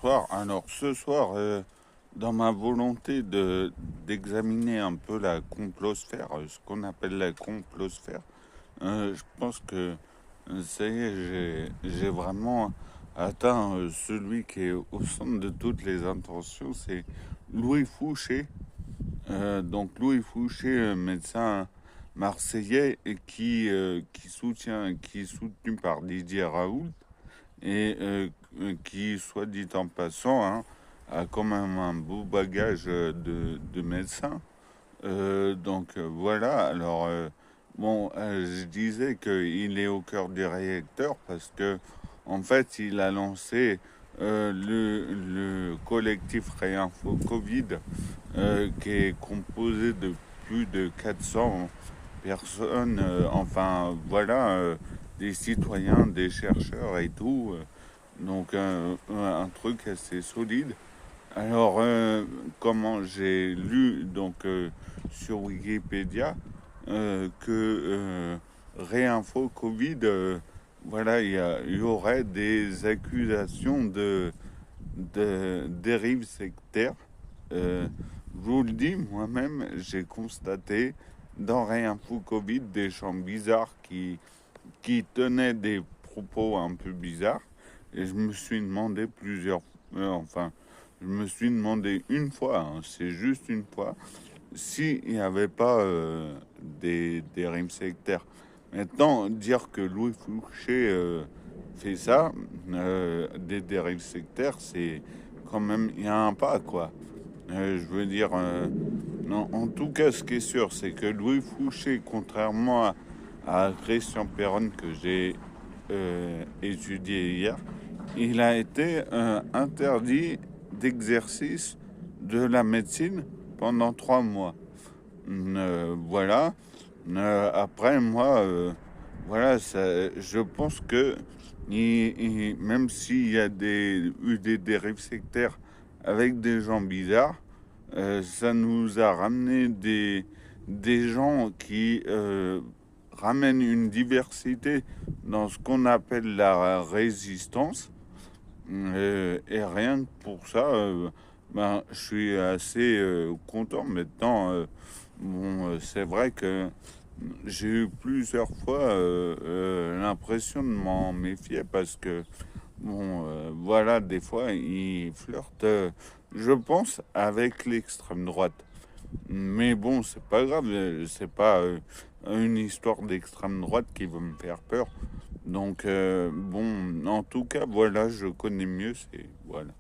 bonsoir. Alors ce soir, dans ma volonté d'examiner un peu la complosphère, ce qu'on appelle la complosphère, je pense que ça y est, j'ai vraiment atteint celui qui est au centre de toutes les intentions, c'est Louis Fouché. Donc Louis Fouché, médecin marseillais et qui est soutenu par Didier Raoult et qui, soit dit en passant, hein, a quand même un beau bagage de médecin. Voilà, alors je disais qu'il est au cœur du réacteur parce que en fait il a lancé le collectif Réinfo Covid qui est composé de plus de 400 personnes, enfin voilà, des citoyens, des chercheurs et tout. Donc un truc assez solide. Alors comment j'ai lu donc sur Wikipédia que Réinfo Covid, voilà, il y aurait des accusations de dérive sectaire. Je vous le dis, moi-même, j'ai constaté dans Réinfo Covid des gens bizarres qui tenaient des propos un peu bizarres. Et je me suis demandé enfin, je me suis demandé une fois, hein, c'est juste une fois, s'il n'y avait pas des dérives sectaires. Maintenant, dire que Louis Fouché fait ça, des dérives sectaires, c'est quand même, il y a un pas, quoi. Je veux dire, non, en tout cas, ce qui est sûr, c'est que Louis Fouché, contrairement à Christian Perron que j'ai étudié hier, il a été interdit d'exercice de la médecine pendant 3 mois. Voilà. Après, moi, voilà, je pense que même s'il y a eu des dérives sectaires avec des gens bizarres, ça nous a ramené des gens qui ramènent une diversité dans ce qu'on appelle la résistance. Et rien que pour ça, je suis assez content maintenant. C'est vrai que j'ai eu plusieurs fois l'impression de m'en méfier parce que, voilà, des fois, ils flirtent, je pense, avec l'extrême droite. Mais bon, c'est pas grave, c'est pas une histoire d'extrême droite qui veut me faire peur. Donc, en tout cas, voilà, je connais mieux, c'est voilà.